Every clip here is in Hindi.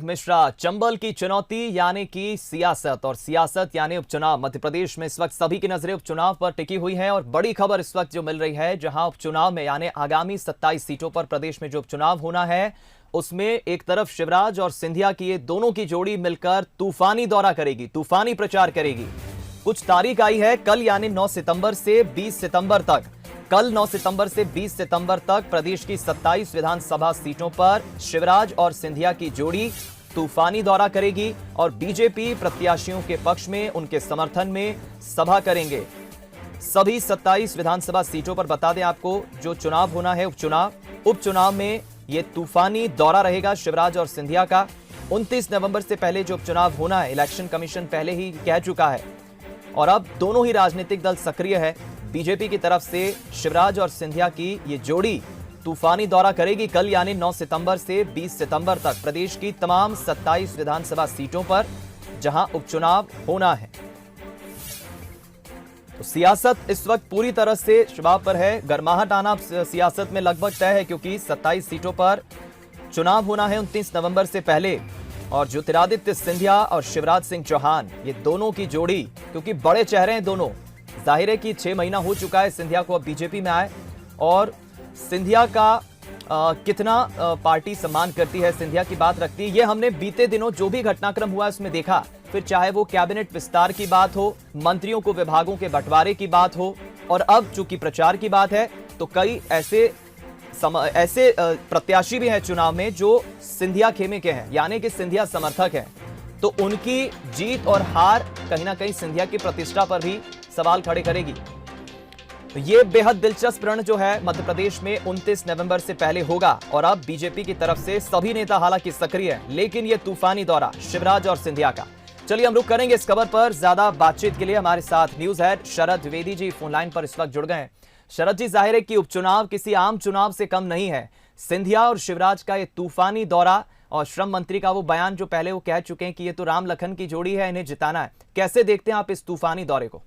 मिश्रा, चंबल की चुनौती यानी कि सियासत और सियासत यानी उपचुनाव। मध्य प्रदेश में इस वक्त सभी की नजरें उपचुनाव पर टिकी हुई हैं और बड़ी खबर इस वक्त जो मिल रही है, जहां उपचुनाव में यानी आगामी 27 सीटों पर प्रदेश में जो उपचुनाव होना है, उसमें एक तरफ शिवराज और सिंधिया की ये दोनों की जोड़ी मिलकर तूफानी दौरा करेगी, तूफानी प्रचार करेगी। कुछ तारीख आई है कल यानी 9 सितंबर से 20 सितंबर तक। कल 9 सितंबर से 20 सितंबर तक प्रदेश की 27 विधानसभा सीटों पर शिवराज और सिंधिया की जोड़ी तूफानी दौरा करेगी और बीजेपी प्रत्याशियों के पक्ष में, उनके समर्थन में सभा करेंगे। सभी 27 विधानसभा सीटों पर बता दें आपको, जो चुनाव होना है उपचुनाव में यह तूफानी दौरा रहेगा शिवराज और सिंधिया का। 29 नवंबर से पहले जो उपचुनाव होना है, इलेक्शन कमीशन पहले ही कह चुका है और अब दोनों ही राजनीतिक दल सक्रिय है। बीजेपी की तरफ से शिवराज और सिंधिया की ये जोड़ी तूफानी दौरा करेगी कल यानी 9 सितंबर से 20 सितंबर तक प्रदेश की तमाम 27 विधानसभा सीटों पर जहां उपचुनाव होना है। तो सियासत इस वक्त पूरी तरह से शबाब पर है। गर्माहट आना सियासत में लगभग तय है, क्योंकि 27 सीटों पर चुनाव होना है 29 नवंबर से पहले। और ज्योतिरादित्य सिंधिया और शिवराज सिंह चौहान, ये दोनों की जोड़ी, क्योंकि बड़े चेहरे हैं दोनों। जाहिर है कि 6 महीना हो चुका है सिंधिया को अब बीजेपी में आए, और सिंधिया का कितना पार्टी सम्मान करती है, सिंधिया की बात रखती है, ये हमने बीते दिनों जो भी घटनाक्रम हुआ उसमें देखा। फिर चाहे वो कैबिनेट विस्तार की बात हो, मंत्रियों को विभागों के बंटवारे की बात हो, और अब चूंकि प्रचार की बात है तो कई ऐसे प्रत्याशी भी हैं चुनाव में जो सिंधिया खेमे के हैं, यानी कि सिंधिया समर्थक हैं। तो उनकी जीत और हार कहीं ना कहीं सिंधिया की प्रतिष्ठा पर भी सवाल खड़े करेगी। तो ये बेहद दिलचस्प रण जो है मध्य प्रदेश में 29 नवंबर से पहले होगा। और अब बीजेपी की तरफ से सभी नेता हालांकि सक्रिय हैं, लेकिन ये तूफानी दौरा शिवराज और सिंधिया का। चलिए हम रुक करेंगे इस खबर पर। ज्यादा बातचीत के लिए हमारे साथ न्यूज हेड शरद द्विवेदी जी फोन लाइन पर इस वक्त जुड़ गए हैं। शरद जी, जाहिर है कि उपचुनाव किसी आम चुनाव से कम नहीं है। सिंधिया और शिवराज का ये तूफानी दौरा और श्रम मंत्री का वो बयान जो पहले वो कह चुके हैं कि ये तो राम लखन की जोड़ी है, इन्हें जिताना है, कैसे देखते हैं आप इस तूफानी दौरे को?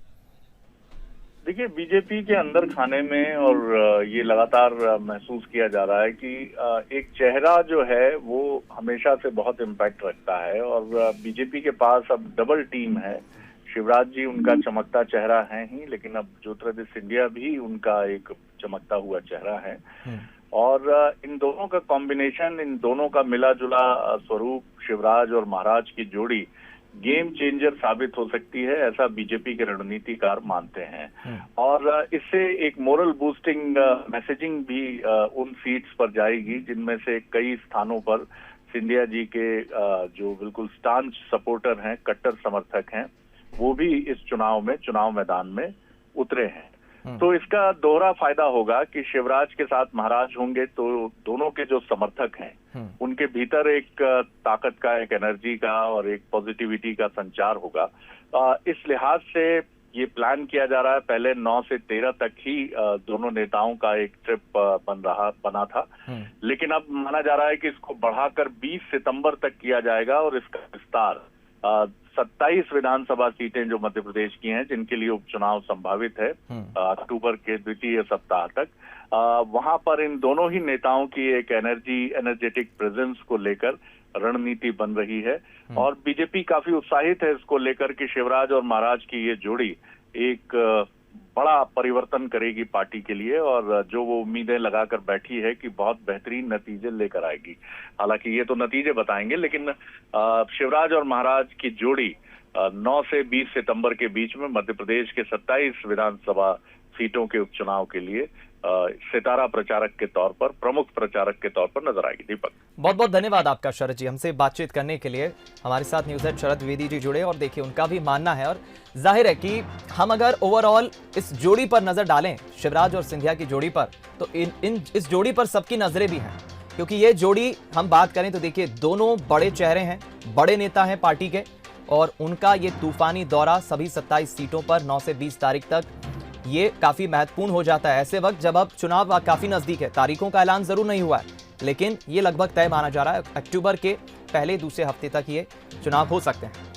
देखिए, बीजेपी के अंदर खाने में और ये लगातार महसूस किया जा रहा है कि एक चेहरा जो है वो हमेशा से बहुत इम्पैक्ट रखता है, और बीजेपी के पास अब डबल टीम है। शिवराज जी उनका चमकता चेहरा है ही, लेकिन अब ज्योतिरादित्य सिंधिया भी उनका एक चमकता हुआ चेहरा है। और इन दोनों का कॉम्बिनेशन, इन दोनों का मिला जुला स्वरूप, शिवराज और महाराज की जोड़ी गेम चेंजर साबित हो सकती है, ऐसा बीजेपी के रणनीतिकार मानते हैं। और इससे एक मोरल बूस्टिंग मैसेजिंग भी उन सीट्स पर जाएगी जिनमें से कई स्थानों पर सिंधिया जी के जो बिल्कुल स्टांच सपोर्टर हैं, कट्टर समर्थक हैं, वो भी इस चुनाव मैदान में उतरे हैं। तो इसका दोहरा फायदा होगा कि शिवराज के साथ महाराज होंगे तो दोनों के जो समर्थक हैं उनके भीतर एक ताकत का, एक एनर्जी का और एक पॉजिटिविटी का संचार होगा। इस लिहाज से ये प्लान किया जा रहा है। पहले 9 से 13 तक ही दोनों नेताओं का एक ट्रिप बना था, लेकिन अब माना जा रहा है कि इसको बढ़ाकर 20 सितंबर तक किया जाएगा और इसका विस्तार 27 विधानसभा सीटें जो मध्य प्रदेश की हैं, जिनके लिए उपचुनाव संभावित है अक्टूबर के द्वितीय सप्ताह तक, वहां पर इन दोनों ही नेताओं की एक एनर्जेटिक प्रेजेंस को लेकर रणनीति बन रही है। और बीजेपी काफी उत्साहित है इसको लेकर कि शिवराज और महाराज की ये जोड़ी एक बड़ा परिवर्तन करेगी पार्टी के लिए, और जो वो उम्मीदें लगाकर बैठी है कि बहुत बेहतरीन नतीजे लेकर आएगी। हालांकि ये तो नतीजे बताएंगे, लेकिन शिवराज और महाराज की जोड़ी 9 से 20 सितंबर के बीच में मध्य प्रदेश के 27 विधानसभा सीटों के उपचुनाव के लिए सितारा प्रचारक के तौर पर, प्रमुख प्रचारक के तौर पर नजर आएगी। दीपक, बहुत बहुत धन्यवाद आपका शरद जी, हमसे बातचीत करने के लिए। हमारे साथ न्यूज हेड शरद द्विवेदी जी जुड़े, और देखिए उनका भी मानना है, और जाहिर है कि हम अगर ओवरऑल इस जोड़ी पर नजर डालें, शिवराज और सिंधिया की जोड़ी पर, तो इस जोड़ी पर सबकी नजरें भी हैं, क्योंकि ये जोड़ी हम बात करें तो देखिए दोनों बड़े चेहरे हैं, बड़े नेता हैं पार्टी के, और उनका ये तूफानी दौरा सभी 27 सीटों पर 9 से 20 तारीख तक ये काफी महत्वपूर्ण हो जाता है, ऐसे वक्त जब अब चुनाव काफी नजदीक है। तारीखों का ऐलान जरूर नहीं हुआ है, लेकिन ये लगभग तय माना जा रहा है, अक्टूबर के पहले दूसरे हफ्ते तक ये चुनाव हो सकते हैं।